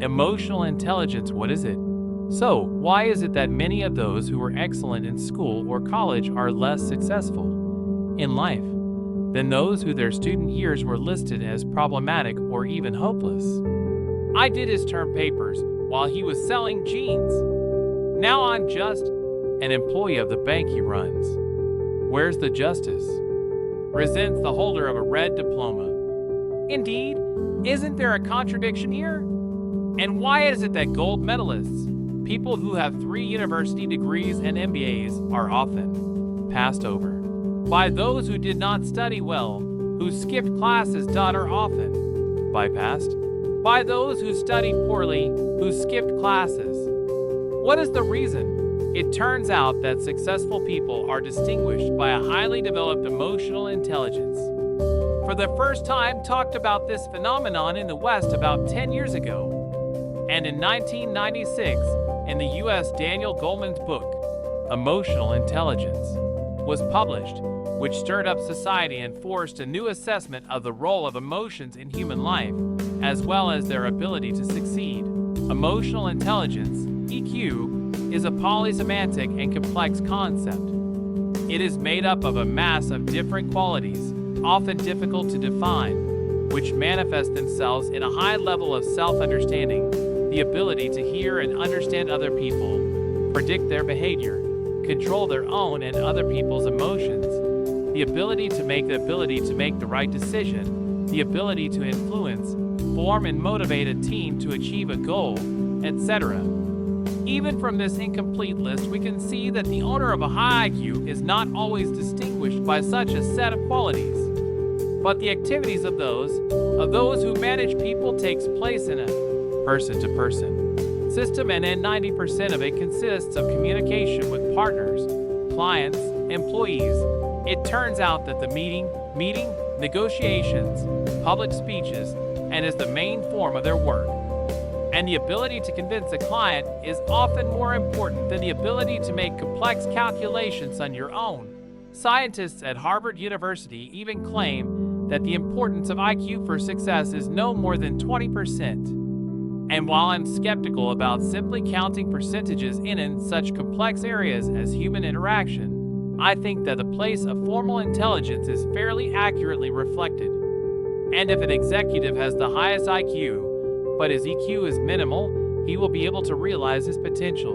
Emotional intelligence, what is it? So, why is it that many of those who are excellent in school or college are less successful in life than those who their student years were listed as problematic or even hopeless? I did his term papers while he was selling jeans. Now I'm just an employee of the bank he runs. Where's the justice? Resents the holder of a red diploma. Indeed, isn't there a contradiction here? And why is it that gold medalists, people who have 3 university degrees and MBAs, are often passed over by those who did not study well, who skipped classes, are often bypassed by those who studied poorly, who skipped classes? What is the reason? It turns out that successful people are distinguished by a highly developed emotional intelligence. For the first time, talked about this phenomenon in the West about 10 years ago. And in 1996, in the U.S., Daniel Goleman's book, Emotional Intelligence, was published, which stirred up society and forced a new assessment of the role of emotions in human life, as well as their ability to succeed. Emotional intelligence, EQ, is a polysemantic and complex concept. It is made up of a mass of different qualities, often difficult to define, which manifest themselves in a high level of self-understanding, the ability to hear and understand other people, predict their behavior, control their own and other people's emotions, the ability to make the right decision, the ability to influence, form and motivate a team to achieve a goal, etc. Even from this incomplete list, we can see that the owner of a high IQ is not always distinguished by such a set of qualities, but the activities of those who manage people takes place in a person-to-person system, and then 90% of it consists of communication with partners, clients, employees. It turns out that the meeting, negotiations, public speeches, and is the main form of their work. And the ability to convince a client is often more important than the ability to make complex calculations on your own. Scientists at Harvard University even claim that the importance of IQ for success is no more than 20%. And while I'm skeptical about simply counting percentages in such complex areas as human interaction, I think that the place of formal intelligence is fairly accurately reflected. And if an executive has the highest IQ, but his EQ is minimal, he will be able to realize his potential.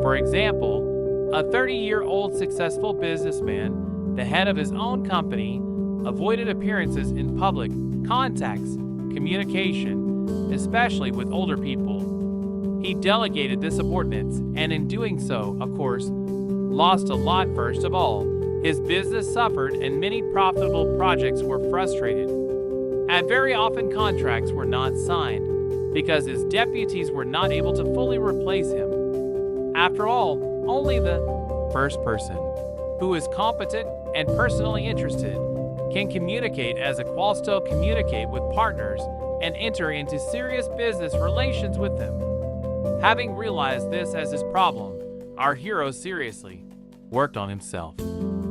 For example, a 30-year-old successful businessman, the head of his own company, avoided appearances in public, contacts, communication, especially with older people. He delegated to subordinates, and in doing so, of course, lost a lot. First of all, his business suffered and many profitable projects were frustrated. And very often contracts were not signed, because his deputies were not able to fully replace him. After all, only the first person, who is competent and personally interested, can communicate as a qualisto communicate with partners and enter into serious business relations with them. Having realized this as his problem, our hero seriously worked on himself.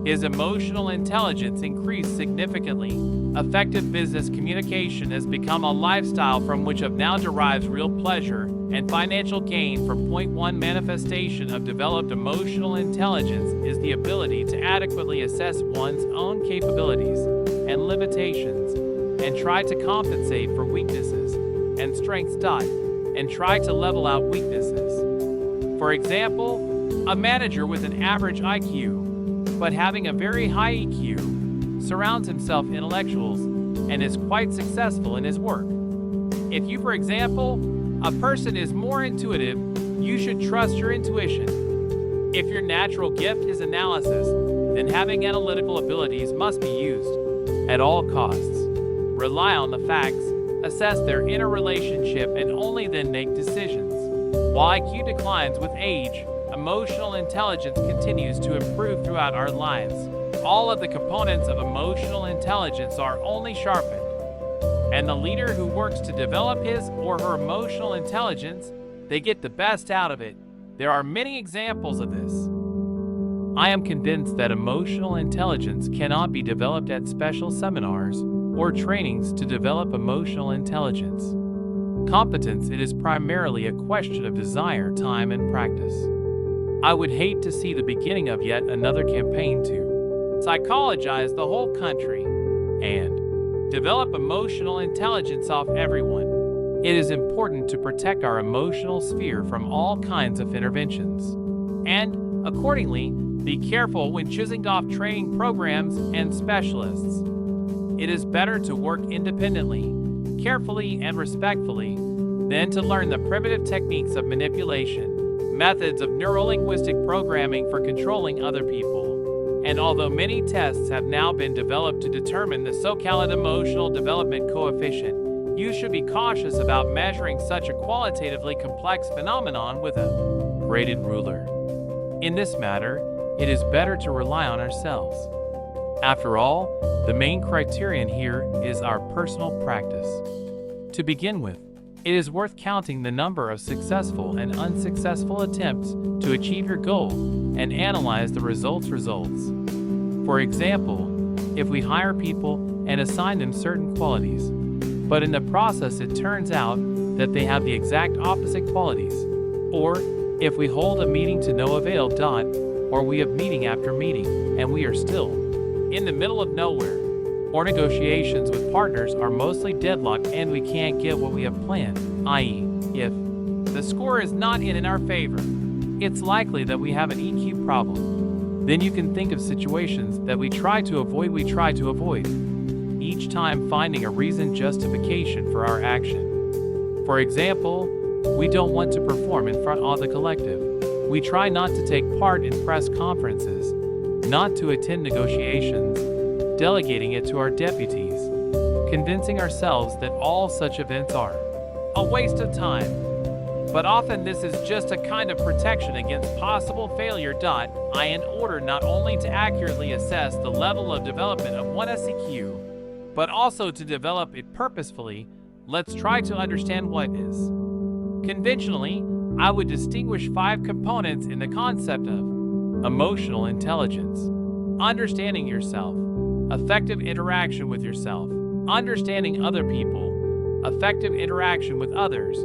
His emotional intelligence increased significantly. Effective business communication has become a lifestyle from which now derives real pleasure and financial gain. From point one, manifestation of developed emotional intelligence is the ability to adequately assess one's own capabilities and limitations and try to compensate for weaknesses and strengths. And try to level out weaknesses. For example, a manager with an average IQ but having a very high EQ surrounds himself intellectuals and is quite successful in his work. If you, for example, a person is more intuitive, you should trust your intuition. If your natural gift is analysis, then having analytical abilities must be used at all costs. Rely on the facts, assess their inner relationship, and only then make decisions. While IQ declines with age, emotional intelligence continues to improve throughout our lives. All of the components of emotional intelligence are only sharpened. And the leader who works to develop his or her emotional intelligence, they get the best out of it. There are many examples of this. I am convinced that emotional intelligence cannot be developed at special seminars or trainings to develop emotional intelligence. Competence, it is primarily a question of desire, time, and practice. I would hate to see the beginning of yet another campaign to psychologize the whole country and develop emotional intelligence off everyone. It is important to protect our emotional sphere from all kinds of interventions. And, accordingly, be careful when choosing off training programs and specialists. It is better to work independently, carefully, and respectfully than to learn the primitive techniques of manipulation, methods of neurolinguistic programming for controlling other people. And although many tests have now been developed to determine the so-called emotional development coefficient, you should be cautious about measuring such a qualitatively complex phenomenon with a graded ruler. In this matter, it is better to rely on ourselves. After all, the main criterion here is our personal practice. To begin with, it is worth counting the number of successful and unsuccessful attempts to achieve your goal and analyze the results. For example, if we hire people and assign them certain qualities, but in the process it turns out that they have the exact opposite qualities, or if we hold a meeting to no avail, or we have meeting after meeting and we are still in the middle of nowhere, or negotiations with partners are mostly deadlocked and we can't get what we have planned, i.e., if the score is not in our favor, it's likely that we have an EQ problem. Then you can think of situations that we try to avoid, each time finding a reasoned justification for our action. For example, we don't want to perform in front of the collective. We try not to take part in press conferences, not to attend negotiations, delegating it to our deputies, convincing ourselves that all such events are a waste of time. But often this is just a kind of protection against possible failure. In order not only to accurately assess the level of development of one's EQ, but also to develop it purposefully, let's try to understand what it is. Conventionally, I would distinguish 5 components in the concept of emotional intelligence: understanding yourself, effective interaction with yourself, understanding other people, effective interaction with others,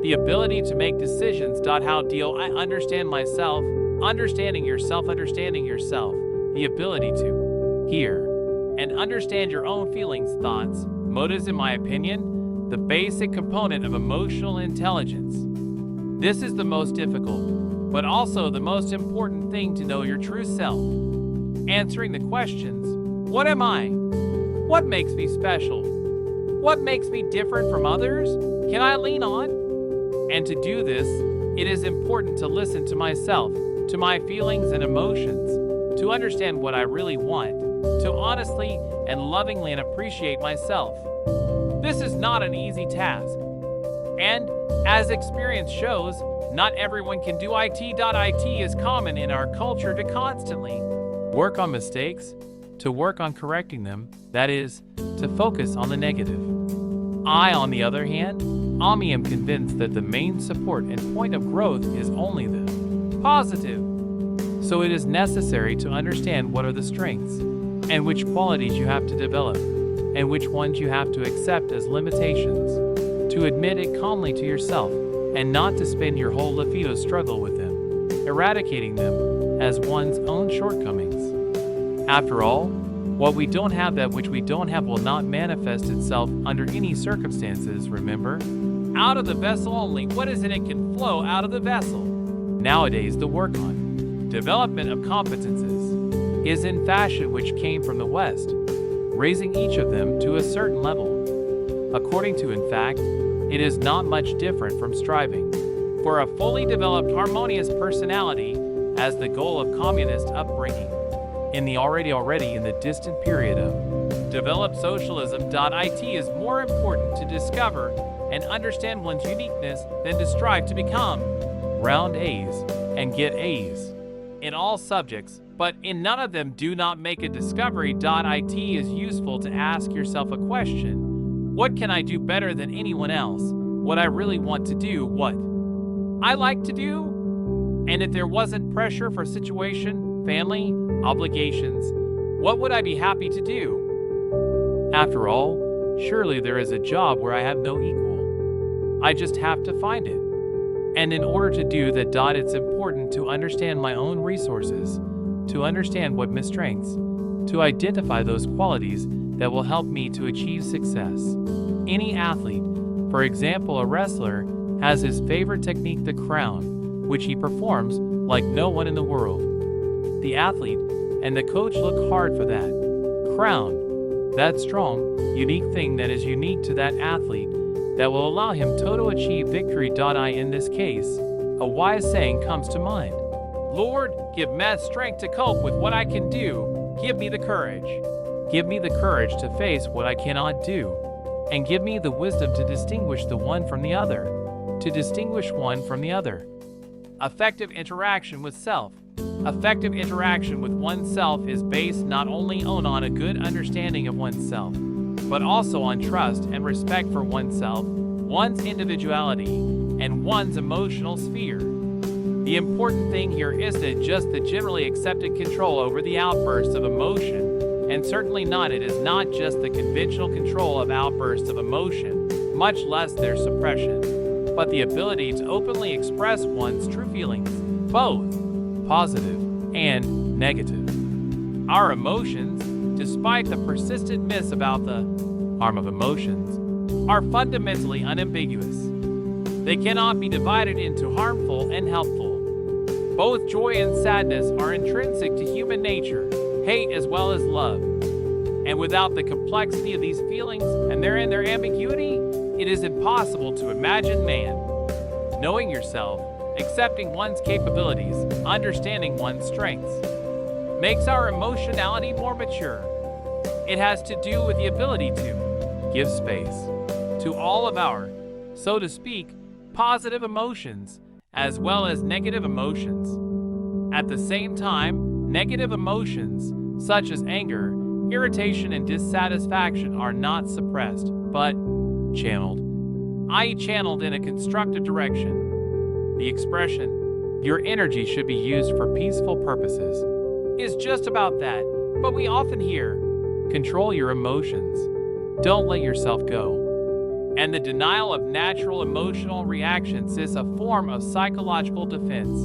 the ability to make decisions. How deal I understand myself, understanding yourself, the ability to hear and understand your own feelings, thoughts, motives. In my opinion, the basic component of emotional intelligence. This is the most difficult, but also the most important thing to know your true self. Answering the questions, what am I? What makes me special? What makes me different from others? Can I lean on? And to do this, it is important to listen to myself, to my feelings and emotions, to understand what I really want, to honestly and lovingly and appreciate myself. This is not an easy task. And, as experience shows, not everyone can do it. It is common in our culture to constantly work on mistakes, to work on correcting them, that is, to focus on the negative. I, on the other hand, am convinced that the main support and point of growth is only the positive. So it is necessary to understand what are the strengths, and which qualities you have to develop, and which ones you have to accept as limitations, to admit it calmly to yourself, and not to spend your whole libido struggle with them, eradicating them as one's own shortcomings. After all, what we don't have, that which we don't have, will not manifest itself under any circumstances. Remember, out of the vessel only what is in it can flow out of the vessel. Nowadays, the work on development of competences is in fashion, which came from the West, raising each of them to a certain level. According to, in fact, it is not much different from striving for a fully developed harmonious personality as the goal of communist upbringing. In the already in the distant period of developed socialism. It is more important to discover and understand one's uniqueness than to strive to become round A's and get A's in all subjects, but in none of them. Do not make a discovery. It is useful to ask yourself a question: what can I do better than anyone else? What I really want to do, what I like to do? And if there wasn't pressure for situation, family, obligations, what would I be happy to do? After all, surely there is a job where I have no equal. I just have to find it. And in order to do that, it's important to understand my own resources, to understand what my strengths, to identify those qualities that will help me to achieve success. Any athlete, for example a wrestler, has his favorite technique, the crown, which he performs like no one in the world. The athlete and the coach look hard for that crown, that strong, unique thing that is unique to that athlete that will allow him to achieve victory. In this case, a wise saying comes to mind. Lord, give me strength to cope with what I can do. Give me the courage. Give me the courage to face what I cannot do. And give me the wisdom to distinguish the one from the other. To distinguish one from the other. Effective interaction with self. Effective interaction with oneself is based not only on a good understanding of oneself, but also on trust and respect for oneself, one's individuality, and one's emotional sphere. The important thing here isn't just the generally accepted control over the outbursts of emotion, and certainly not it is not just the conventional control of outbursts of emotion, much less their suppression, but the ability to openly express one's true feelings, both positive and negative. Our emotions, despite the persistent myths about the harm of emotions, are fundamentally unambiguous. They cannot be divided into harmful and helpful. Both joy and sadness are intrinsic to human nature, hate as well as love. And without the complexity of these feelings and their ambiguity, it is impossible to imagine man. Knowing yourself, accepting one's capabilities, understanding one's strengths, makes our emotionality more mature. It has to do with the ability to give space to all of our, so to speak, positive emotions as well as negative emotions. At the same time, negative emotions such as anger, irritation, and dissatisfaction are not suppressed, but channeled, i.e. channeled in a constructive direction. The expression, "your energy should be used for peaceful purposes," is just about that, but we often hear, "Control your emotions. Don't let yourself go." And the denial of natural emotional reactions is a form of psychological defense.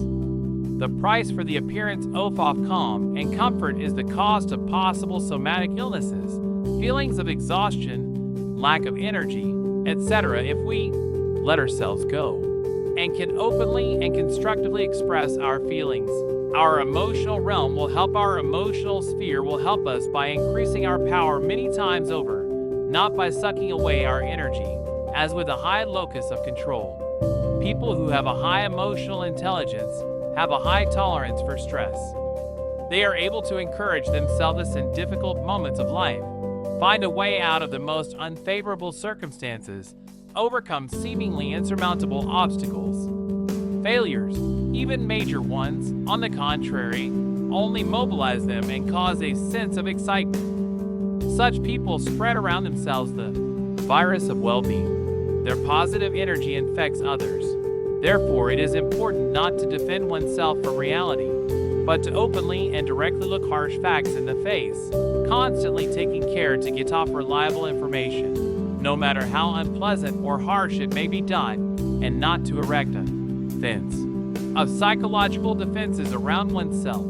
The price for the appearance of calm and comfort is the cost of possible somatic illnesses, feelings of exhaustion, lack of energy, etc. if we let ourselves go and can openly and constructively express our feelings. Our emotional realm will help, our emotional sphere will help us by increasing our power many times over, not by sucking away our energy, as with a high locus of control. People who have a high emotional intelligence have a high tolerance for stress. They are able to encourage themselves in difficult moments of life, find a way out of the most unfavorable circumstances, overcome seemingly insurmountable obstacles. Failures, even major ones, on the contrary, only mobilize them and cause a sense of excitement. Such people spread around themselves the virus of well-being. Their positive energy infects others. Therefore, it is important not to defend oneself from reality, but to openly and directly look harsh facts in the face, constantly taking care to get off reliable information, no matter how unpleasant or harsh it may be done, and not to erect a fence of psychological defenses around oneself.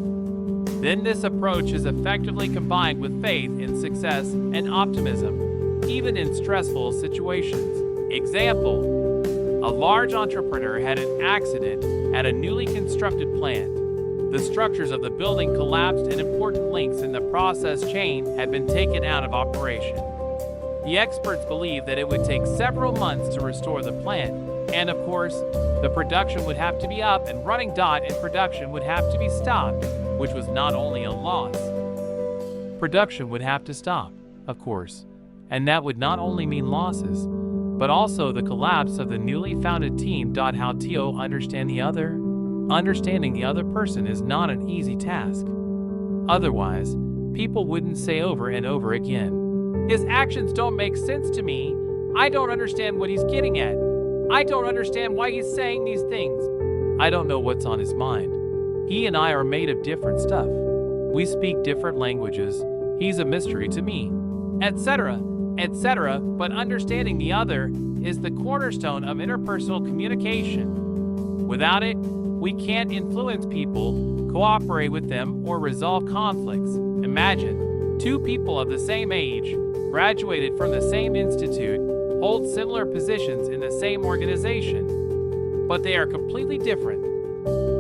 Then this approach is effectively combined with faith in success and optimism, even in stressful situations. Example: a large entrepreneur had an accident at a newly constructed plant. The structures of the building collapsed and important links in the process chain had been taken out of operation. The experts believed that it would take several months to restore the plant, and of course, the production would have to be up and running. And production would have to be stopped, which was not only a loss. Production would have to stop, of course, and that would not only mean losses, but also the collapse of the newly founded team. How to understand the other? Understanding the other person is not an easy task. Otherwise, people wouldn't say over and over again, "His actions don't make sense to me. I don't understand what he's getting at. I don't understand why he's saying these things. I don't know what's on his mind. He and I are made of different stuff. We speak different languages. He's a mystery to me," etc. etc. But understanding the other is the cornerstone of interpersonal communication. Without it, we can't influence people, cooperate with them, or resolve conflicts. Imagine two people of the same age, graduated from the same institute, hold similar positions in the same organization, but they are completely different.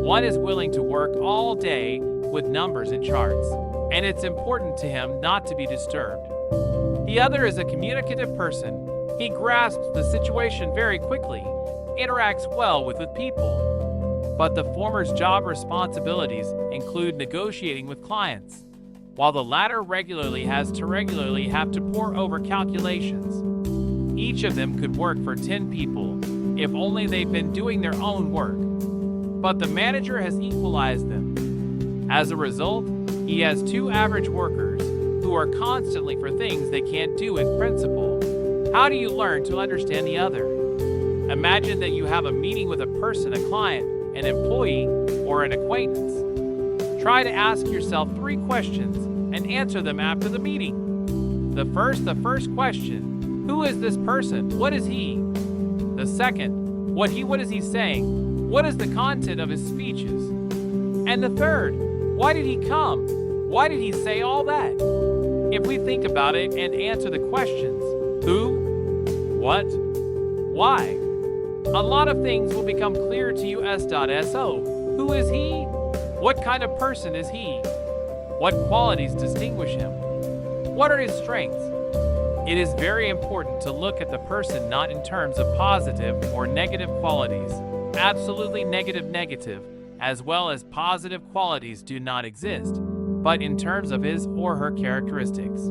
One is willing to work all day with numbers and charts, and it's important to him not to be disturbed. The other is a communicative person. He grasps the situation very quickly, interacts well with people. But the former's job responsibilities include negotiating with clients, while the latter regularly have to pore over calculations. Each of them could work for 10 people if only they've been doing their own work. But the manager has equalized them. As a result, he has two average workers who are constantly for things they can't do in principle. How do you learn to understand the other? Imagine that you have a meeting with a person, a client, an employee, or an acquaintance. Try to ask yourself 3 questions and answer them after the meeting. The first question: who is this person? What is he? The second: what is he saying? What is the content of his speeches? And the third: why did he come? Why did he say all that? If we think about it and answer the questions, who, what, why, a lot of things will become clear to you. So, who is he? What kind of person is he? What qualities distinguish him? What are his strengths? It is very important to look at the person not in terms of positive or negative qualities. Absolutely negative, as well as positive qualities do not exist, but in terms of his or her characteristics.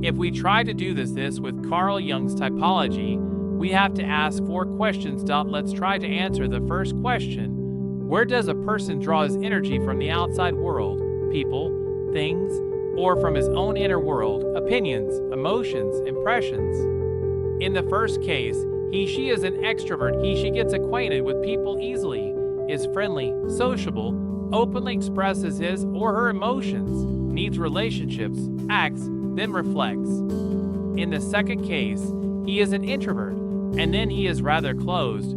If we try to do this with Carl Jung's typology, we have to ask 4 questions. Let's try to answer the first question. Where does a person draw his energy from the outside world, people, things, or from his own inner world, opinions, emotions, impressions? In the first case, she is an extrovert. She gets acquainted with people easily, is friendly, sociable, openly expresses his or her emotions, needs relationships, acts, then reflects. In the second case, he is an introvert, and then he is rather closed,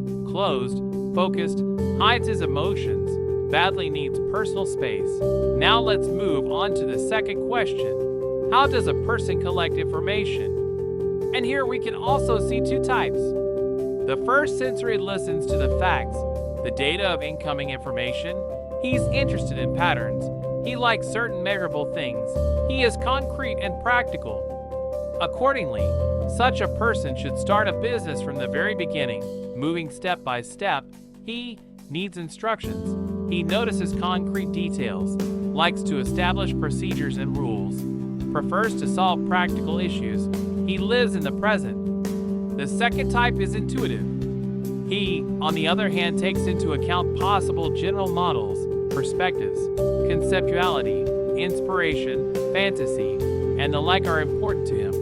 focused, hides his emotions, badly needs personal space. Now let's move on to the second question. How does a person collect information? And here we can also see 2 types. The first sensory listens to the facts, the data of incoming information. He's interested in patterns. He likes certain measurable things. He is concrete and practical. Accordingly, such a person should start a business from the very beginning, moving step by step. He needs instructions. He notices concrete details, likes to establish procedures and rules, prefers to solve practical issues. He lives in the present. The second type is intuitive. He, on the other hand, takes into account possible general models, perspectives, conceptuality, inspiration, fantasy, and the like are important to him.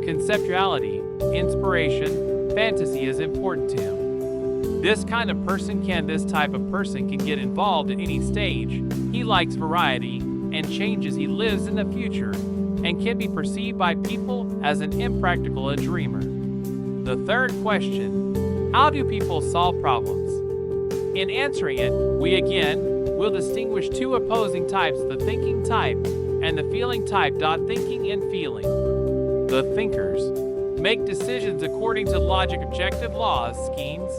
Conceptuality, inspiration, fantasy is important to him. This type of person can get involved at any stage. He likes variety and changes. He lives in the future and can be perceived by people as an impractical dreamer. The third question: how do people solve problems? In answering it, we again will distinguish 2 opposing types, the thinking type and the feeling type. Thinking and feeling. The thinkers make decisions according to logic, objective laws, schemes.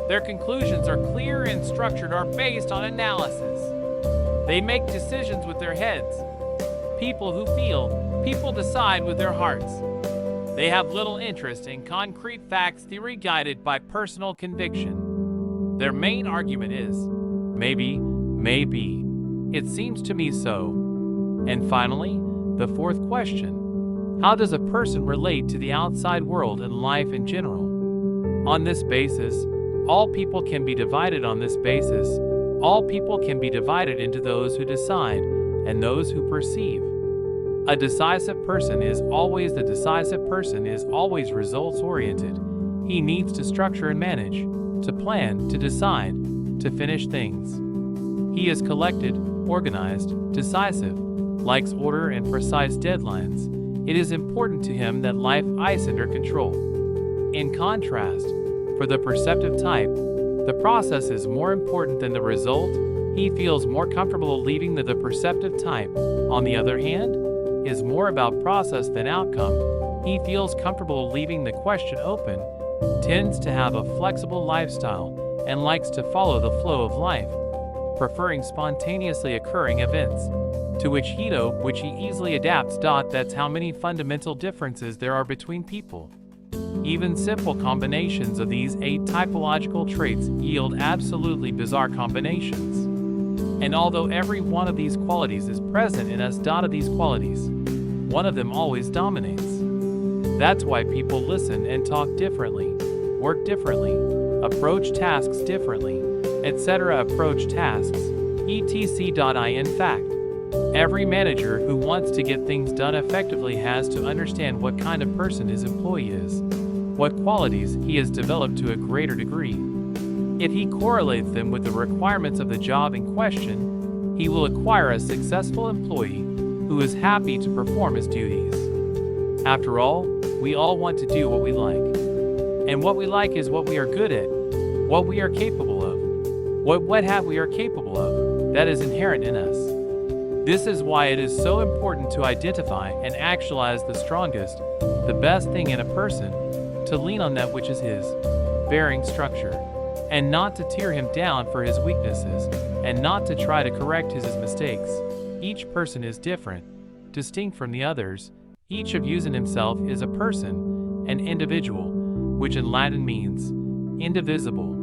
Their conclusions are clear and structured, are based on analysis. They make decisions with their heads. People who feel, people decide with their hearts. They have little interest in concrete facts, theory guided by personal conviction. Their main argument is, maybe, it seems to me so. And finally, the fourth question: how does a person relate to the outside world and life in general? On this basis, all people can be divided all people can be divided into those who decide and those who perceive. A decisive person is always results-oriented. He needs to structure and manage, to plan, to decide, to finish things. He is collected, organized, decisive, likes order and precise deadlines, It is important to him that life is under control. In contrast, for the perceptive type, the process is more important than the result. He feels more comfortable leaving. The perceptive type, on the other hand, is more about process than outcome. He feels comfortable leaving the question open, tends to have a flexible lifestyle, and likes to follow the flow of life, preferring spontaneously occurring events, to which he easily adapts. That's how many fundamental differences there are between people. Even simple combinations of these 8 typological traits yield absolutely bizarre combinations. And although every one of these qualities is present in us, of these qualities, one of them always dominates. That's why people listen and talk differently, work differently, approach tasks differently, etc. Approach tasks, etc. In fact, every manager who wants to get things done effectively has to understand what kind of person his employee is, what qualities he has developed to a greater degree. If he correlates them with the requirements of the job in question, he will acquire a successful employee who is happy to perform his duties. After all, we all want to do what we like. And what we like is what we are good at, what we are capable of, what we are capable of, that is inherent in us. This is why it is so important to identify and actualize the strongest, the best thing in a person, to lean on that which is his bearing structure, and not to tear him down for his weaknesses, and not to try to correct his mistakes. Each person is different, distinct from the others. Each of you in himself is a person, an individual, which in Latin means indivisible.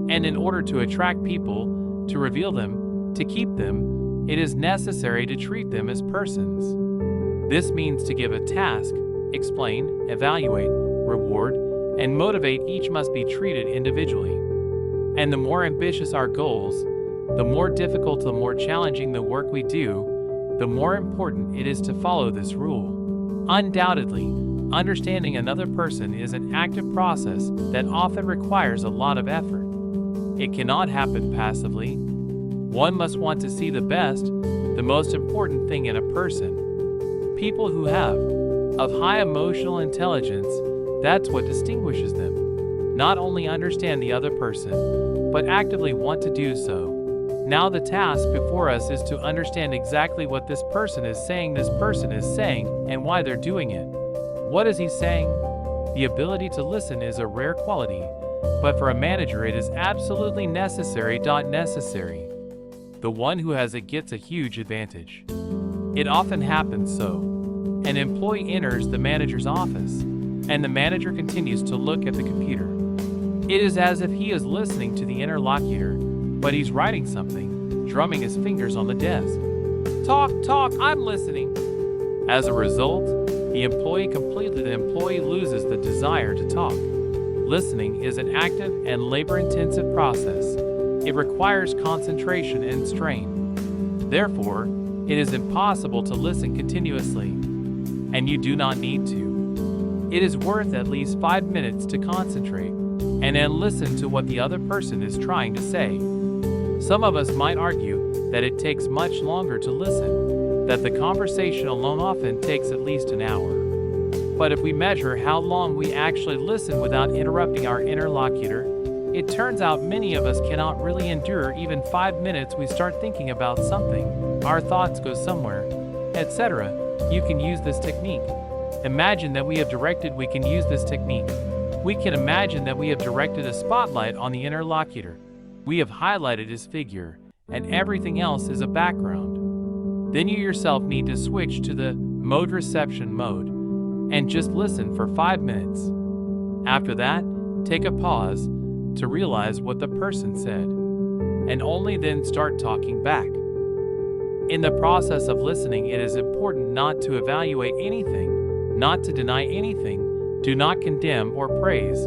And in order to attract people, to reveal them, to keep them, it is necessary to treat them as persons. This means to give a task, explain, evaluate, reward, and motivate. Each must be treated individually. And the more ambitious our goals, the more difficult, the more challenging the work we do, the more important it is to follow this rule. Undoubtedly, understanding another person is an active process that often requires a lot of effort. It cannot happen passively. One must want to see the best, the most important thing in a person. People who have of high emotional intelligence, that's what distinguishes them. Not only understand the other person, but actively want to do so. Now the task before us is to understand exactly what this person is saying, and why they're doing it. What is he saying? The ability to listen is a rare quality, but for a manager it is absolutely necessary. The one who has it gets a huge advantage. It often happens so. An employee enters the manager's office, and the manager continues to look at the computer. It is as if he is listening to the interlocutor, but he's writing something, drumming his fingers on the desk. Talk, I'm listening. As a result, the employee loses the desire to talk. Listening is an active and labor-intensive process. It requires concentration and strain. Therefore, it is impossible to listen continuously, and you do not need to. It is worth at least 5 minutes to concentrate and then listen to what the other person is trying to say. Some of us might argue that it takes much longer to listen, that the conversation alone often takes at least an hour. But if we measure how long we actually listen without interrupting our interlocutor, it turns out many of us cannot really endure even 5 minutes. We start thinking about something, our thoughts go somewhere, etc. You can use this technique. Imagine that we can use this technique. We can imagine that we have directed a spotlight on the interlocutor. We have highlighted his figure, and everything else is a background. Then you yourself need to switch to the mode reception mode, and just listen for 5 minutes. After that, take a pause to realize what the person said, and only then start talking back. In the process of listening, it is important not to evaluate anything, not to deny anything, do not condemn or praise,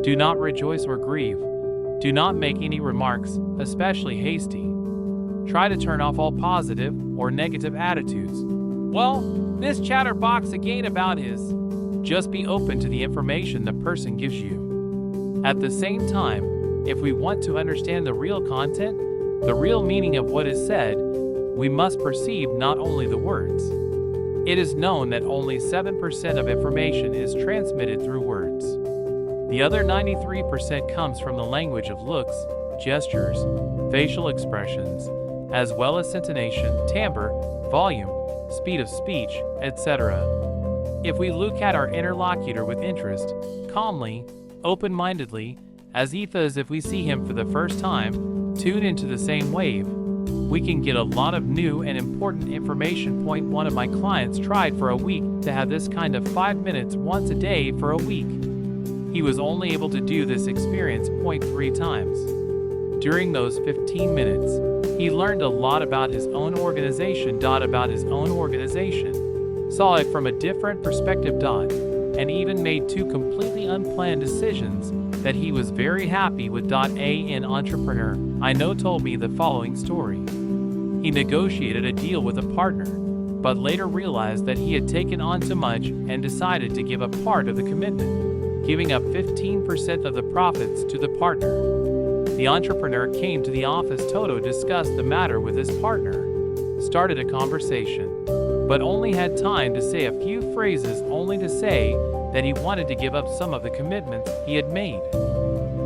do not rejoice or grieve, do not make any remarks, especially hasty. Try to turn off all positive or negative attitudes. Well, this chatterbox again about his. Just be open to the information the person gives you. At the same time, if we want to understand the real content, the real meaning of what is said, we must perceive not only the words. It is known that only 7% of information is transmitted through words. The other 93% comes from the language of looks, gestures, facial expressions, as well as intonation, timbre, volume, speed of speech, etc. If we look at our interlocutor with interest, calmly, open-mindedly, as if we see him for the first time, tune into the same wave, we can get a lot of new and important information. Point one of my clients tried for a week to have this kind of 5 minutes once a day for a week. He was only able to do this experience 0.3 times. During those 15 minutes, he learned a lot about his own organization. Saw it from a different perspective. And even made 2 completely unplanned decisions that he was very happy with. An entrepreneur I know told me the following story. He negotiated a deal with a partner, but later realized that he had taken on too much and decided to give a part of the commitment, giving up 15% of the profits to the partner. The entrepreneur came to the office. Toto discussed the matter with his partner, started a conversation, but only had time to say a few phrases, only to say that he wanted to give up some of the commitments he had made.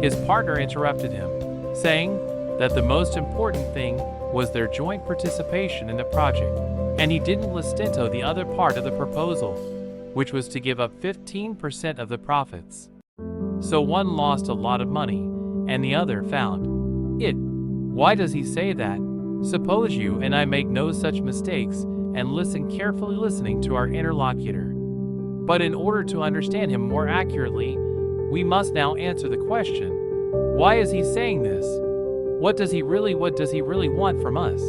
His partner interrupted him, saying that the most important thing was their joint participation in the project, and he didn't listen to the other part of the proposal, which was to give up 15% of the profits. So one lost a lot of money, and the other found it. Why does he say that? Suppose you and I make no such mistakes and listen carefully, listening to our interlocutor. But in order to understand him more accurately, we must now answer the question, why is he saying this? What does he really want from us?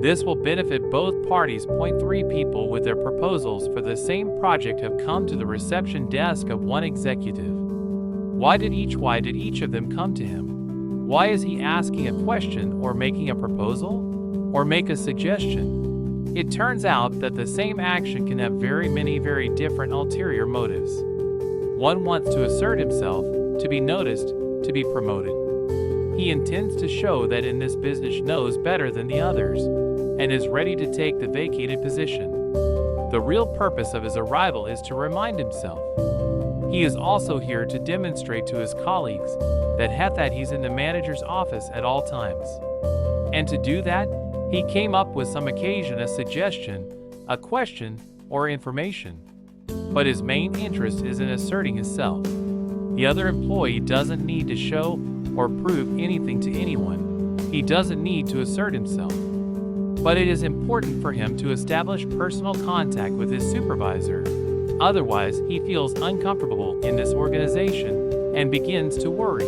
This will benefit both parties. Point 3 people with their proposals for the same project have come to the reception desk of one executive. Why did each of them come to him? Why is he asking a question or making a proposal or make a suggestion? It turns out that the same action can have very different ulterior motives. One wants to assert himself, to be noticed, to be promoted. He intends to show that in this business knows better than the others and is ready to take the vacated position. The real purpose of his arrival is to remind himself. He is also here to demonstrate to his colleagues that he's in the manager's office at all times. And to do that, he came up with some occasion, a suggestion, a question, or information. But his main interest is in asserting himself. The other employee doesn't need to show or prove anything to anyone. He doesn't need to assert himself. But it is important for him to establish personal contact with his supervisor. Otherwise, he feels uncomfortable in this organization and begins to worry.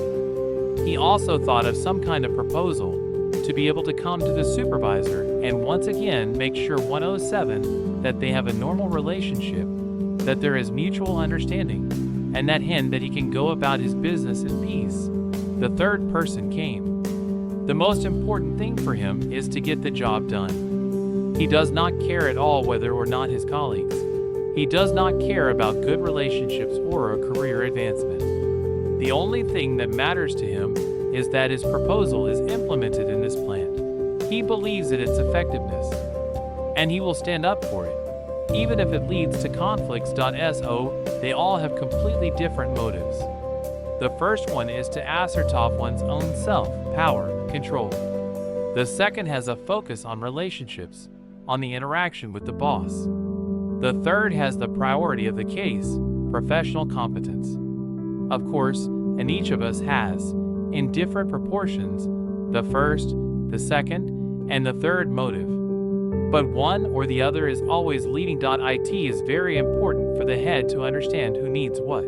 He also thought of some kind of proposal to be able to come to the supervisor and once again make sure 107 that they have a normal relationship, that there is mutual understanding, and that he can go about his business in peace. The third person came. The most important thing for him is to get the job done. He does not care at all whether or not his colleagues. He does not care about good relationships or a career advancement. The only thing that matters to him is that his proposal is implemented in this plant. He believes in its effectiveness, and he will stand up for it, even if it leads to conflicts. They all have completely different motives. The first one is to ascertain one's own self, power, control. The second has a focus on relationships, on the interaction with the boss. The third has the priority of the case, professional competence. Of course, and each of us has, in different proportions, the first, the second, and the third motive. But one or the other is always leading. It is very important for the head to understand who needs what.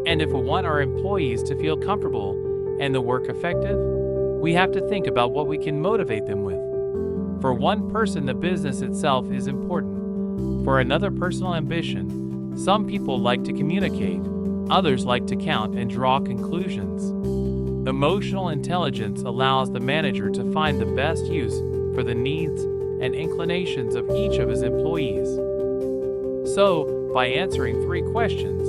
And if we want our employees to feel comfortable and the work effective, we have to think about what we can motivate them with. For one person, the business itself is important. For another, personal ambition. Some people like to communicate, others like to count and draw conclusions. Emotional intelligence allows the manager to find the best use for the needs and inclinations of each of his employees. So, by answering 3 questions,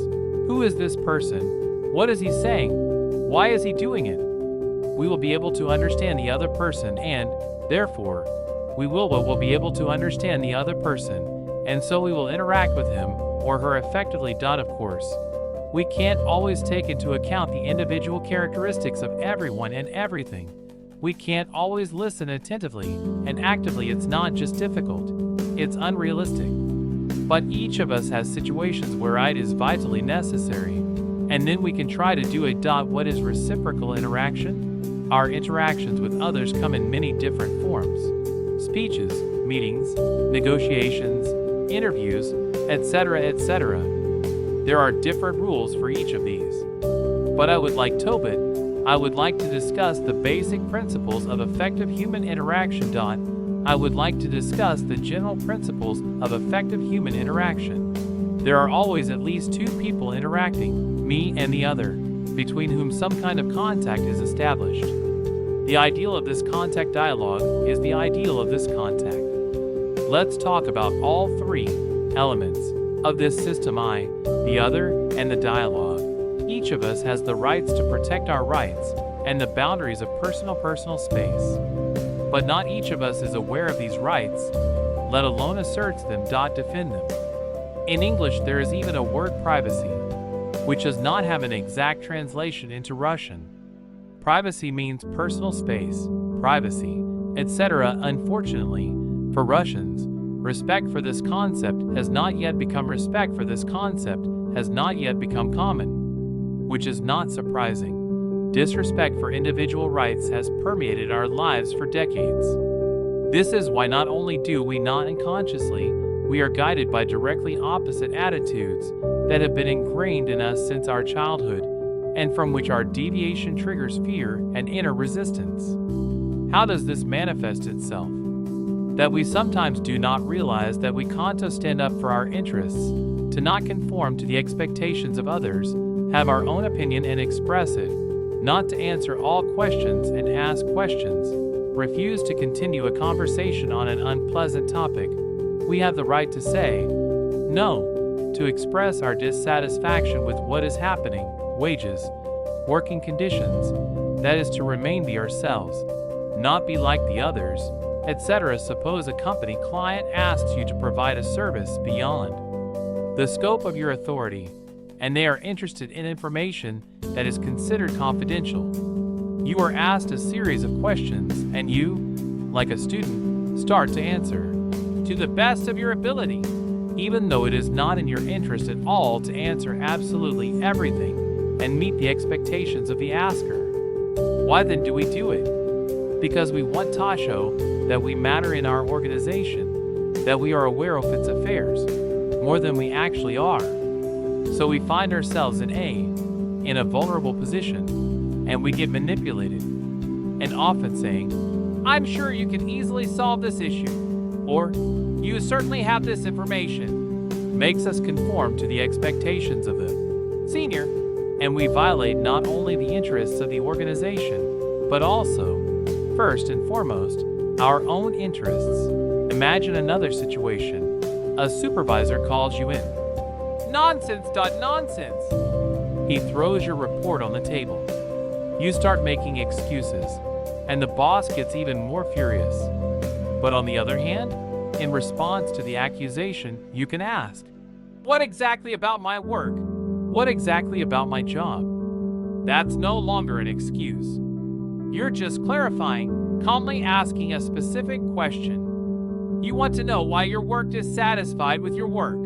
who is this person? What is he saying? Why is he doing it? We will be able to understand the other person, and, therefore, we will be able to understand the other person and so we will interact with him or her effectively. Of course, we can't always take into account the individual characteristics of everyone and everything. We can't always listen attentively and actively. It's not just difficult, it's unrealistic. But each of us has situations where it is vitally necessary, and then we can try to do a what is reciprocal interaction? Our interactions with others come in many different forms: speeches, meetings, negotiations, interviews, etc., etc. There are different rules for each of these. But I would like to discuss the basic principles of effective human interaction. I would like to discuss the general principles of effective human interaction. There are always at least two people interacting, me and the other, between whom some kind of contact is established. The ideal of this contact dialogue is the ideal of this contact. Let's talk about all three elements of this system: I, the other, and the dialogue. Each of us has the rights to protect our rights and the boundaries of personal space. But not each of us is aware of these rights, let alone asserts them. Defend them. In English, there is even a word privacy, which does not have an exact translation into Russian. Privacy means personal space, privacy, etc. Unfortunately, for Russians, respect for this concept has not yet become common, which is not surprising. Disrespect for individual rights has permeated our lives for decades. This is why not only do we not unconsciously, we are guided by directly opposite attitudes that have been ingrained in us since our childhood, and from which our deviation triggers fear and inner resistance. How does this manifest itself? That we sometimes do not realize that we can't stand up for our interests, to not conform to the expectations of others, have our own opinion and express it, not to answer all questions and ask questions, refuse to continue a conversation on an unpleasant topic. We have the right to say no, to express our dissatisfaction with what is happening, wages, working conditions, that is to remain be ourselves, not be like the others, etc. Suppose a company client asks you to provide a service beyond the scope of your authority, and they are interested in information that is considered confidential. You are asked a series of questions, and you, like a student, start to answer to the best of your ability, even though it is not in your interest at all to answer absolutely everything and meet the expectations of the asker. Why then do we do it? Because we want to show that we matter in our organization, that we are aware of its affairs, more than we actually are. So we find ourselves in a vulnerable position, and we get manipulated, and often saying, "I'm sure you can easily solve this issue," or "You certainly have this information," makes us conform to the expectations of the senior, and we violate not only the interests of the organization, but also, first and foremost, our own interests. Imagine another situation. A supervisor calls you in. Nonsense. He throws your report on the table. You start making excuses, and the boss gets even more furious. But on the other hand, in response to the accusation, you can ask, "What exactly about my work? What exactly about my job?" That's no longer an excuse. You're just clarifying, calmly asking a specific question. You want to know why your work is satisfied with your work.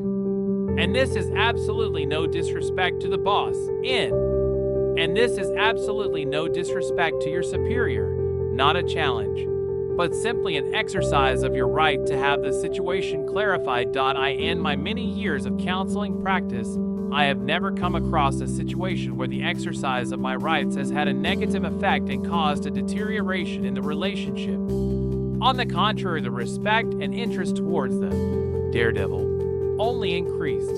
And this is absolutely no disrespect to the boss, and this is absolutely no disrespect to your superior, not a challenge, but simply an exercise of your right to have the situation clarified. In my many years of counseling practice, I have never come across a situation where the exercise of my rights has had a negative effect and caused a deterioration in the relationship. On the contrary, the respect and interest towards the daredevil only increased.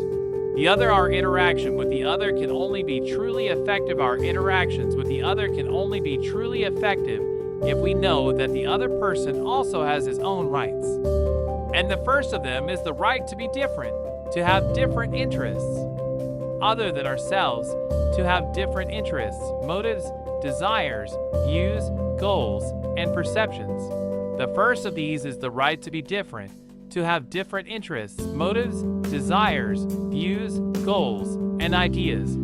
Our interaction with the other can only be truly effective. Our interactions with the other can only be truly effective if we know that the other person also has his own rights. And the first of them is the right to be different, to have different interests other than ourselves, to have different interests, motives, desires, views, goals, and perceptions. The first of these is the right to be different, to have different interests, motives, desires, views, goals, and ideas.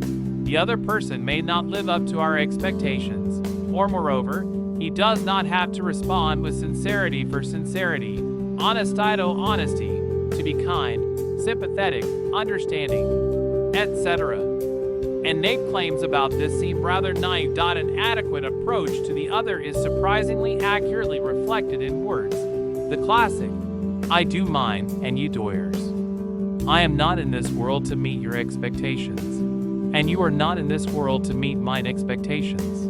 The other person may not live up to our expectations, or moreover, he does not have to respond with sincerity for sincerity, honesty, to be kind, sympathetic, understanding, etc. And Nate claims about this seem rather naive. An adequate approach to the other is surprisingly accurately reflected in words. The classic, I do mine and you do yours. I am not in this world to meet your expectations, and you are not in this world to meet mine expectations.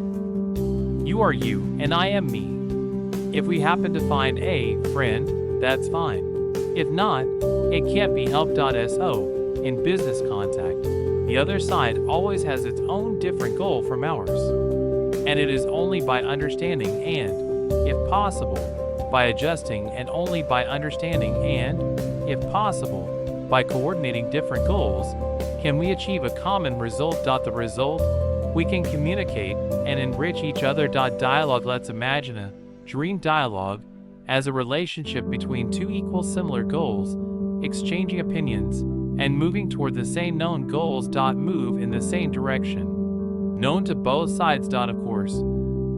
You are you, and I am me. If we happen to find a friend, that's fine. If not, it can't be helped. So, in business contact, the other side always has its own different goal from ours. And it is only by understanding and, if possible, by adjusting, and only by understanding and, if possible, by coordinating different goals, can we achieve a common result. The result, we can communicate and enrich each other. Dialogue. Let's imagine a dream dialogue as a relationship between two equal similar goals, exchanging opinions, and moving toward the same known goals. Move in the same direction. Known to both sides. Of course,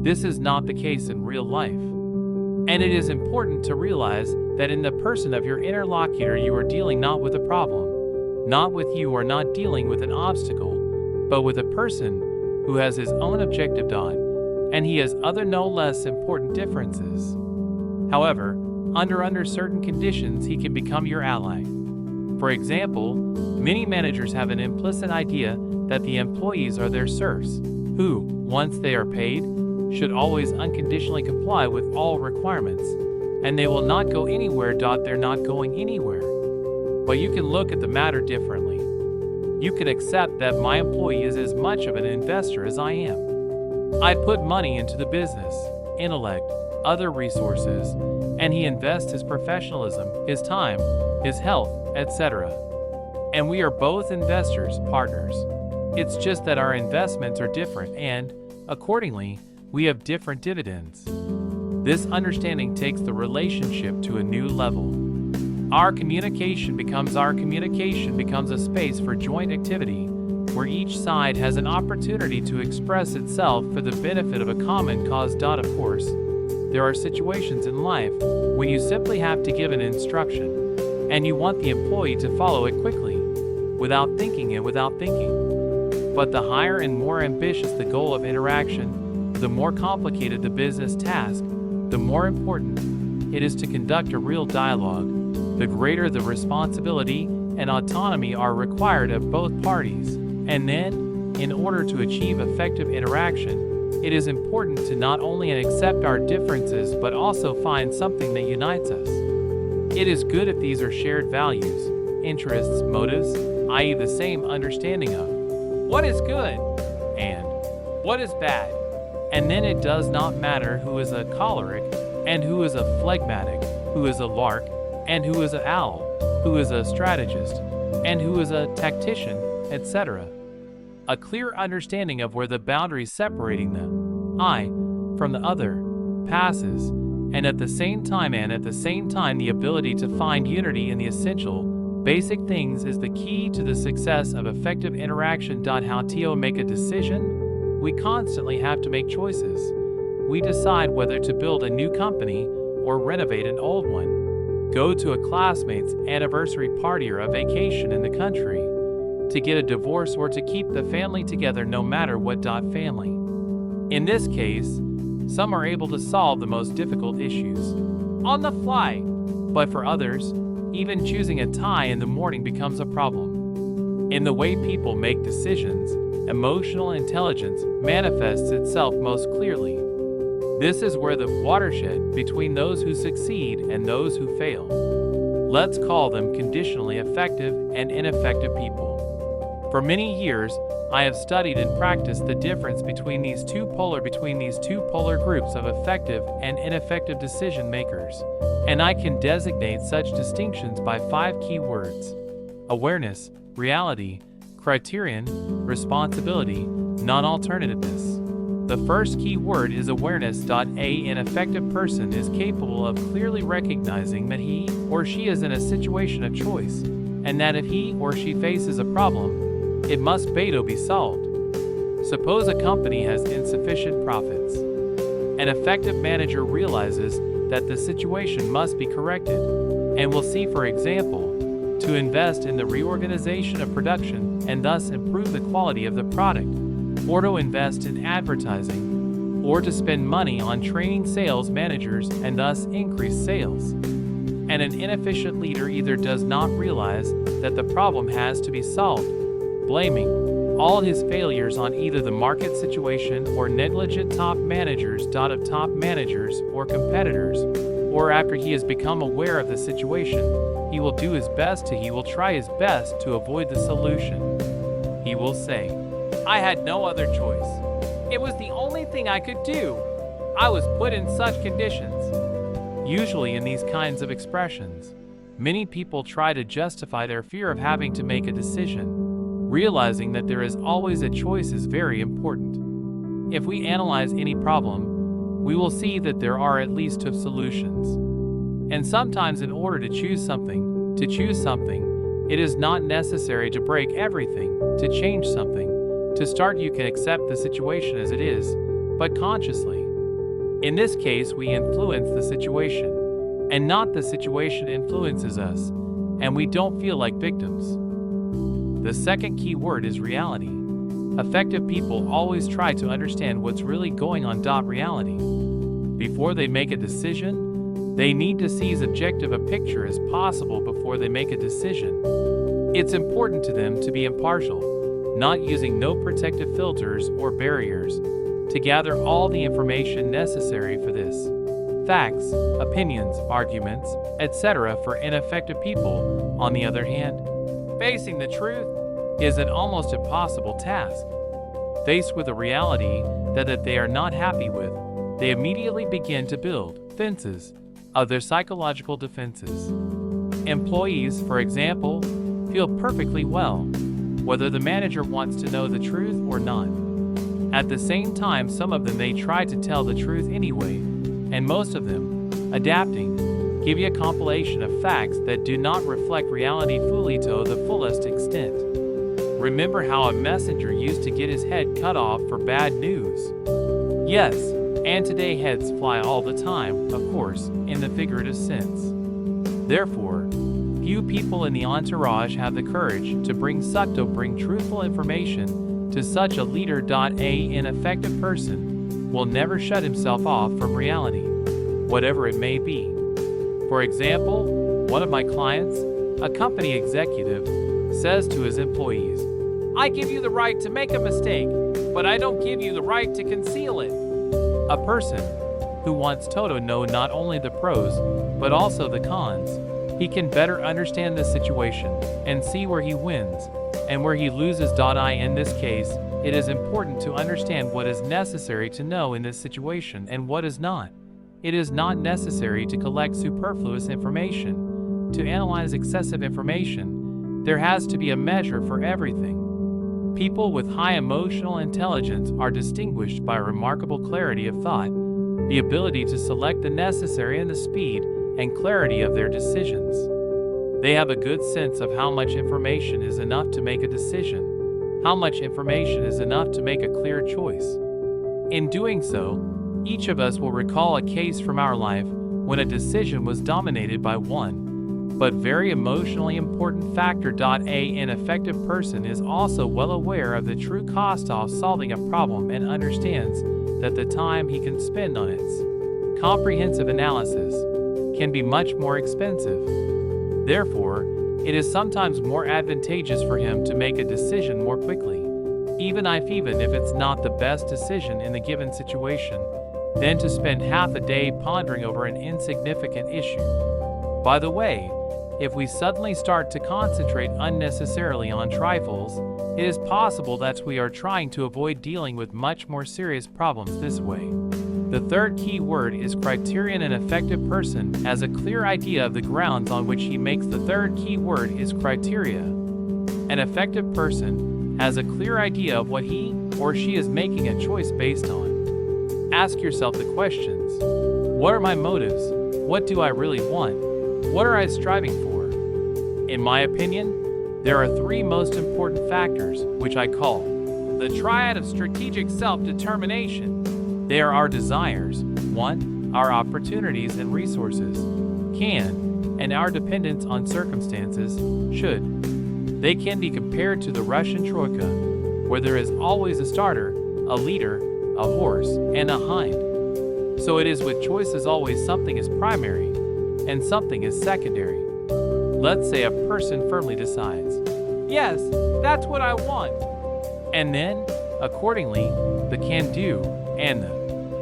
this is not the case in real life. And it is important to realize that in the person of your interlocutor you are dealing not with a problem, not with you are not dealing with an obstacle, but with a person who has his own objective. And he has other no less important differences. However, under certain conditions he can become your ally. For example, many managers have an implicit idea that the employees are their serfs, who, once they are paid, should always unconditionally comply with all requirements, and they will not go anywhere. They're not going anywhere. But you can look at the matter differently. You can accept that my employee is as much of an investor as I am. I put money into the business, intellect, other resources, and he invests his professionalism, his time, his health, etc. And we are both investors, partners. It's just that our investments are different and, accordingly, we have different dividends. This understanding takes the relationship to a new level. Our communication becomes a space for joint activity, where each side has an opportunity to express itself for the benefit of a common cause. Of course, there are situations in life when you simply have to give an instruction, and you want the employee to follow it quickly, without thinking. But the higher and more ambitious the goal of interaction, the more complicated the business task, the more important it is to conduct a real dialogue, the greater the responsibility and autonomy are required of both parties. And then, in order to achieve effective interaction, it is important to not only accept our differences but also find something that unites us. It is good if these are shared values, interests, motives, i.e. the same understanding of what is good and what is bad. And then it does not matter who is a choleric and who is a phlegmatic, who is a lark and who is an owl, who is a strategist and who is a tactician, etc. A clear understanding of where the boundaries separating the I from the other passes, and at the same time the ability to find unity in the essential, basic things is the key to the success of effective interaction. How to make a decision? We constantly have to make choices. We decide whether to build a new company or renovate an old one, go to a classmate's anniversary party or a vacation in the country, to get a divorce or to keep the family together no matter what. Family. In this case, some are able to solve the most difficult issues on the fly, but for others, even choosing a tie in the morning becomes a problem. In the way people make decisions, emotional intelligence manifests itself most clearly. This is where the watershed between those who succeed and those who fail. Let's call them conditionally effective and ineffective people. For many years, I have studied and practiced the difference between these two polar groups of effective and ineffective decision makers, and I can designate such distinctions by 5 key words: awareness, reality, criterion, responsibility, non-alternativeness. The first key word is awareness. An effective person is capable of clearly recognizing that he or she is in a situation of choice, and that if he or she faces a problem, it must be solved. Suppose a company has insufficient profits. An effective manager realizes that the situation must be corrected, and will see, for example, to invest in the reorganization of production and thus improve the quality of the product, or to invest in advertising, or to spend money on training sales managers and thus increase sales. And an inefficient leader either does not realize that the problem has to be solved, blaming all his failures on either the market situation or negligent top managers of top managers or competitors, or after he has become aware of the situation, he will try his best to avoid the solution. He will say, "I had no other choice. It was the only thing I could do. I was put in such conditions." Usually in these kinds of expressions, many people try to justify their fear of having to make a decision, realizing that there is always a choice is very important. If we analyze any problem, we will see that there are at least two solutions. And sometimes in order to choose something, it is not necessary to break everything, to change something. To start, you can accept the situation as it is, but consciously. In this case, we influence the situation, and not the situation influences us, and we don't feel like victims. The second key word is reality. Effective people always try to understand what's really going on. Reality. Before they make a decision, they need to see as objective a picture as possible before they make a decision. It's important to them to be impartial, not using no protective filters or barriers, to gather all the information necessary for this. Facts, opinions, arguments, etc. For ineffective people, on the other hand, facing the truth is an almost impossible task. Faced with a reality that they are not happy with, they immediately begin to build fences of their psychological defenses. Employees, for example, feel perfectly well, whether the manager wants to know the truth or not. At the same time, some of them may try to tell the truth anyway, and most of them, adapting, give you a compilation of facts that do not reflect reality fully to the fullest extent. Remember how a messenger used to get his head cut off for bad news? Yes, and today heads fly all the time, of course, in the figurative sense. Therefore, few people in the entourage have the courage to bring truthful information to such a leader. An effective person will never shut himself off from reality, whatever it may be. For example, one of my clients, a company executive, says to his employees, "I give you the right to make a mistake, but I don't give you the right to conceal it." A person who wants to know not only the pros, but also the cons, he can better understand the situation and see where he wins and where he loses. In this case, it is important to understand what is necessary to know in this situation and what is not. It is not necessary to collect superfluous information, to analyze excessive information. There has to be a measure for everything. People with high emotional intelligence are distinguished by remarkable clarity of thought, the ability to select the necessary, and the speed and clarity of their decisions. They have a good sense of how much information is enough to make a decision, how much information is enough to make a clear choice. In doing so, each of us will recall a case from our life when a decision was dominated by one, but very emotionally important factor. An effective person is also well aware of the true cost of solving a problem and understands that the time he can spend on its comprehensive analysis can be much more expensive. Therefore, it is sometimes more advantageous for him to make a decision more quickly, even if it's not the best decision in the given situation, than to spend half a day pondering over an insignificant issue. By the way, if we suddenly start to concentrate unnecessarily on trifles, it is possible that we are trying to avoid dealing with much more serious problems this way. The third key word is criterion. An effective person has a clear idea of the grounds on which he makes. The third key word is criteria. An effective person has a clear idea of what he or she is making a choice based on. ask yourself the questions: what are my motives? What do I really want? What are I striving for? In my opinion, there are three most important factors, which I call the triad of strategic self-determination. They are our desires, want, our opportunities and resources, can, and our dependence on circumstances, should. They can be compared to the Russian troika, where there is always a starter, a leader, a horse, and a hind. So it is with choices always something is primary and something is secondary. Let's say a person firmly decides, yes, that's what I want. And then, accordingly, the can do and the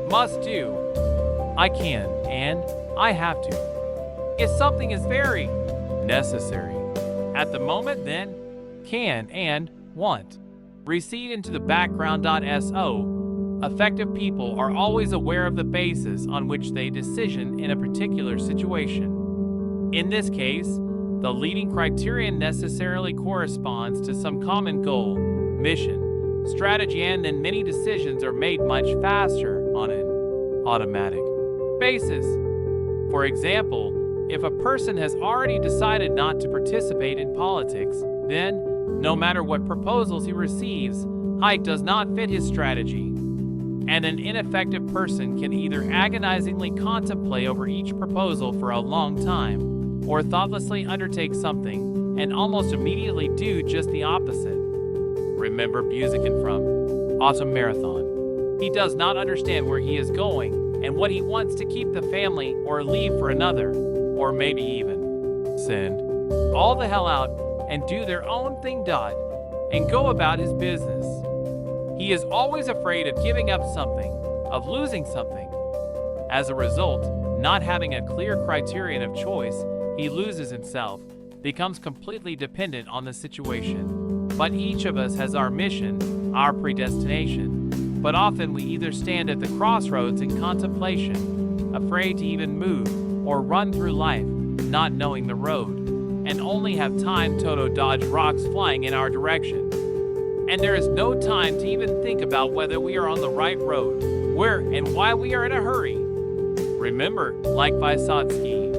must do. I can and I have to. If something is very necessary at the moment, then can and want recede into the background.so. Effective people are always aware of the basis on which they decision in a particular situation. In this case, the leading criterion necessarily corresponds to some common goal, mission, strategy, and then many decisions are made much faster on an automatic basis. For example, if a person has already decided not to participate in politics, then, no matter what proposals he receives, it does not fit his strategy. And an ineffective person can either agonizingly contemplate over each proposal for a long time, or thoughtlessly undertake something and almost immediately do just the opposite. Remember Buzikin from Autumn Marathon. He does not understand where he is going and what he wants to keep the family or leave for another, or maybe even send all the hell out and do their own thing, and go about his business. He is always afraid of giving up something, of losing something. As a result, not having a clear criterion of choice, he loses himself, becomes completely dependent on the situation. But each of us has our mission, our predestination. But often we either stand at the crossroads in contemplation, afraid to even move, or run through life, not knowing the road, and only have time to dodge rocks flying in our direction. And there is no time to even think about whether we are on the right road, where and why we are in a hurry. Remember, like Vysotsky,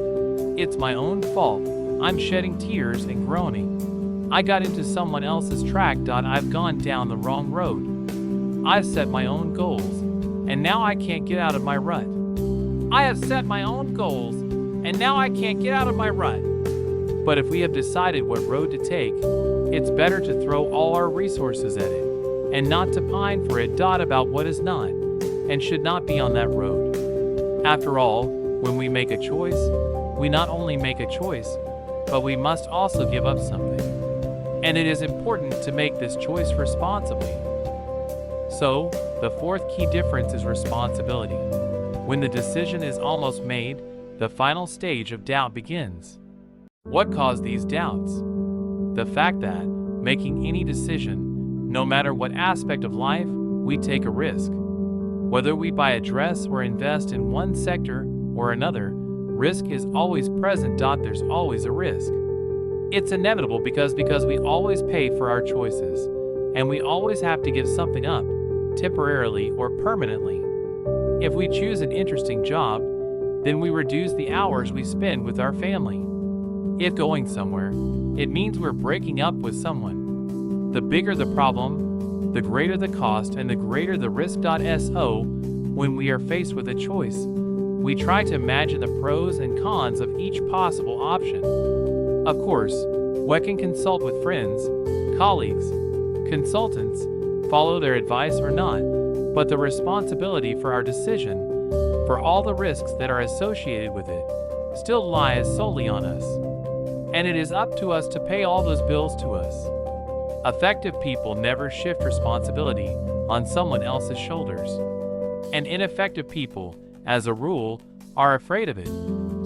it's my own fault. I'm shedding tears and groaning. I got into someone else's track. I've gone down the wrong road. I've set my own goals, and now I can't get out of my rut. I have set my own goals, and now I can't get out of my rut. But if we have decided what road to take, it's better to throw all our resources at it, and not to pine for it. About what is not, and should not be on that road. After all, when we make a choice, we not only make a choice, but we must also give up something. And it is important to make this choice responsibly. So, the fourth key difference is responsibility. When the decision is almost made, the final stage of doubt begins. What caused these doubts? The fact that, making any decision, no matter what aspect of life, we take a risk. Whether we buy a dress or invest in one sector or another, risk is always present. There's always a risk. It's inevitable because we always pay for our choices, and we always have to give something up, temporarily or permanently. If we choose an interesting job, then we reduce the hours we spend with our family. If going somewhere, it means we're breaking up with someone. The bigger the problem, the greater the cost and the greater the risk. So, when we are faced with a choice, we try to imagine the pros and cons of each possible option. Of course, we can consult with friends, colleagues, consultants, follow their advice or not, but the responsibility for our decision, for all the risks that are associated with it, still lies solely on us. And it is up to us to pay all those bills to us. Effective people never shift responsibility on someone else's shoulders. And ineffective people, as a rule, are afraid of it,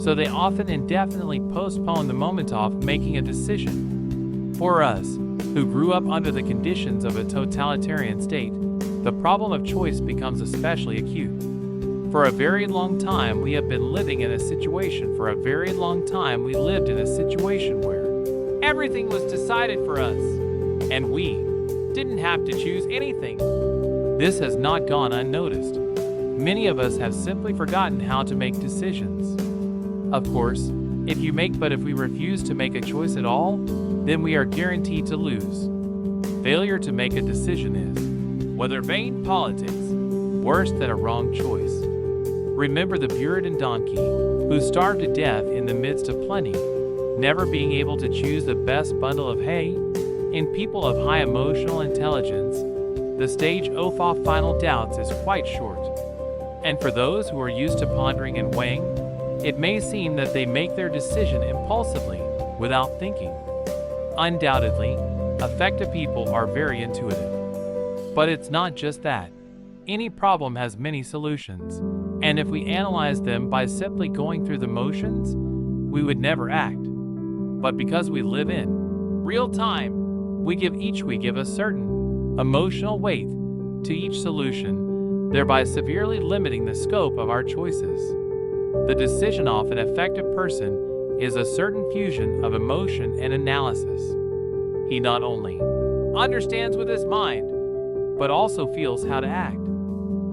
so they often indefinitely postpone the moment of making a decision. For us, who grew up under the conditions of a totalitarian state, the problem of choice becomes especially acute. For a very long time we have been living in a situation for a very long time we lived in a situation where everything was decided for us, and we didn't have to choose anything. This has not gone unnoticed. Many of us have simply forgotten how to make decisions. Of course, if we refuse to make a choice at all, then we are guaranteed to lose. Failure to make a decision is, whether vain politics, worse than a wrong choice. Remember the Buridan donkey, who starved to death in the midst of plenty, never being able to choose the best bundle of hay? In people of high emotional intelligence, the stage of final doubts is quite short. And for those who are used to pondering and weighing, it may seem that they make their decision impulsively, without thinking. Undoubtedly, effective people are very intuitive. But it's not just that. Any problem has many solutions, and if we analyze them by simply going through the motions, we would never act. But because we live in real time, we give a certain emotional weight to each solution, thereby severely limiting the scope of our choices. The decision of an effective person is a certain fusion of emotion and analysis. He not only understands with his mind, but also feels how to act.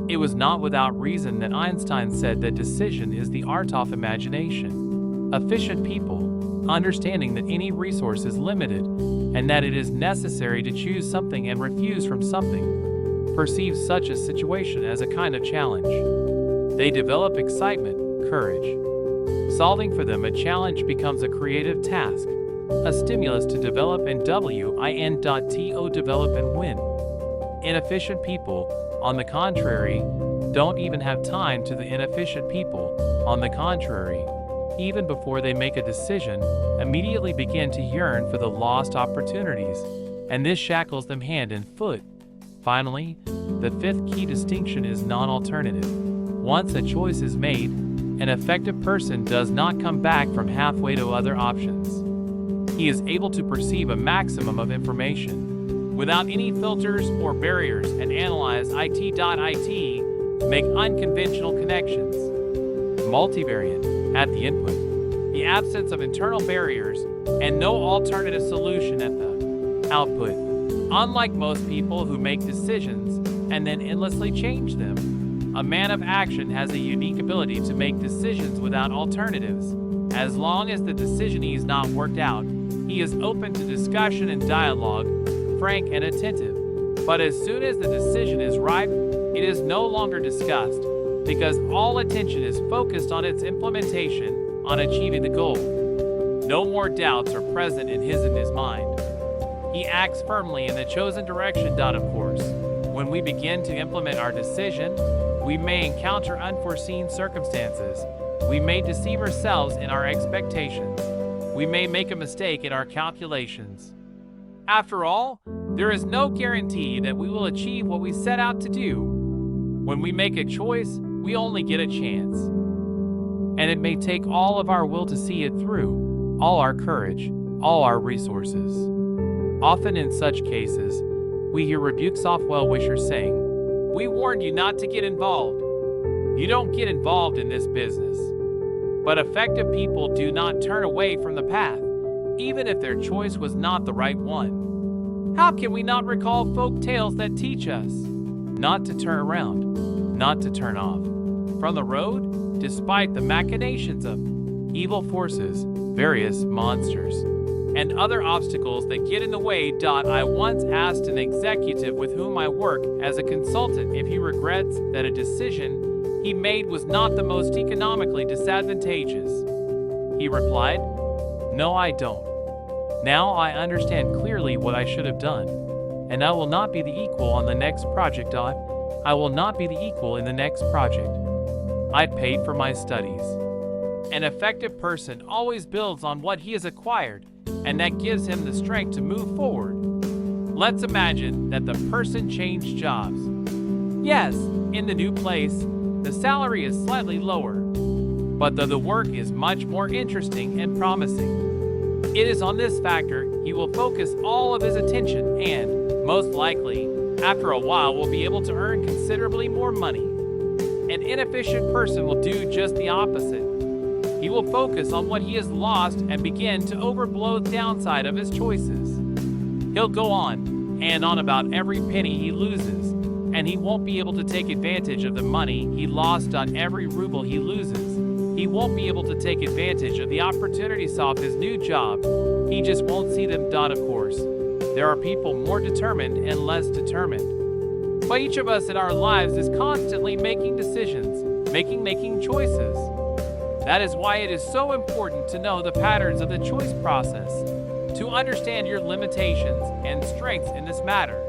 It was not without reason that Einstein said that decision is the art of imagination. Efficient people, understanding that any resource is limited and that it is necessary to choose something and refuse from something, perceive such a situation as a kind of challenge. They develop excitement, courage. Solving for them a challenge becomes a creative task, a stimulus to develop and develop and win. Inefficient people, on the contrary, don't even have time to. The inefficient people, on the contrary, even before they make a decision, immediately begin to yearn for the lost opportunities, and this shackles them hand and foot. Finally, the fifth key distinction is non-alternative. Once a choice is made, an effective person does not come back from halfway to other options. He is able to perceive a maximum of information without any filters or barriers and analyze make unconventional connections. Multivariate, at the input, the absence of internal barriers, and no alternative solution at the output. Unlike most people who make decisions and then endlessly change them, a man of action has a unique ability to make decisions without alternatives. As long as the decision is not worked out, he is open to discussion and dialogue, frank and attentive. But as soon as the decision is ripe, it is no longer discussed, because all attention is focused on its implementation, on achieving the goal. No more doubts are present in his mind. He acts firmly in the chosen direction. Of course, when we begin to implement our decision, we may encounter unforeseen circumstances. We may deceive ourselves in our expectations. We may make a mistake in our calculations. After all, there is no guarantee that we will achieve what we set out to do. When we make a choice, we only get a chance. And it may take all of our will to see it through, all our courage, all our resources. Often in such cases, we hear rebukes of well-wishers saying, "We warned you not to get involved. You don't get involved in this business." But effective people do not turn away from the path, even if their choice was not the right one. How can we not recall folk tales that teach us not to turn around, not to turn off from the road, despite the machinations of evil forces, various monsters, and other obstacles that get in the way? I once asked an executive with whom I work as a consultant if he regrets that a decision he made was not the most economically disadvantageous. He replied, "No, I don't. Now I understand clearly what I should have done, and I will not be the equal on the next project. I will not be the equal in the next project. I paid for my studies." An effective person always builds on what he has acquired, and that gives him the strength to move forward. Let's imagine that the person changed jobs. Yes, in the new place, the salary is slightly lower, but the work is much more interesting and promising. It is on this factor he will focus all of his attention and, most likely, after a while will be able to earn considerably more money. An inefficient person will do just the opposite. He will focus on what he has lost and begin to overblow the downside of his choices. He'll go on and on about every penny he loses, and and he won't be able to take advantage of the money he lost on every ruble he loses. He won't be able to take advantage of the opportunities of his new job. He just won't see them. Of course, there are people more determined and less determined. But each of us in our lives is constantly making decisions, making choices. That is why it is so important to know the patterns of the choice process, to understand your limitations and strengths in this matter.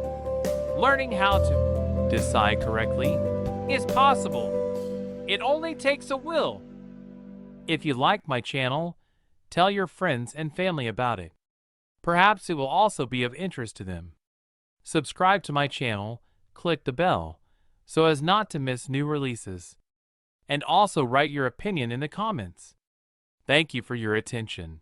Learning how to decide correctly is possible. It only takes a will. If you like my channel, tell your friends and family about it. Perhaps it will also be of interest to them. Subscribe to my channel, click the bell, so as not to miss new releases. And also write your opinion in the comments. Thank you for your attention.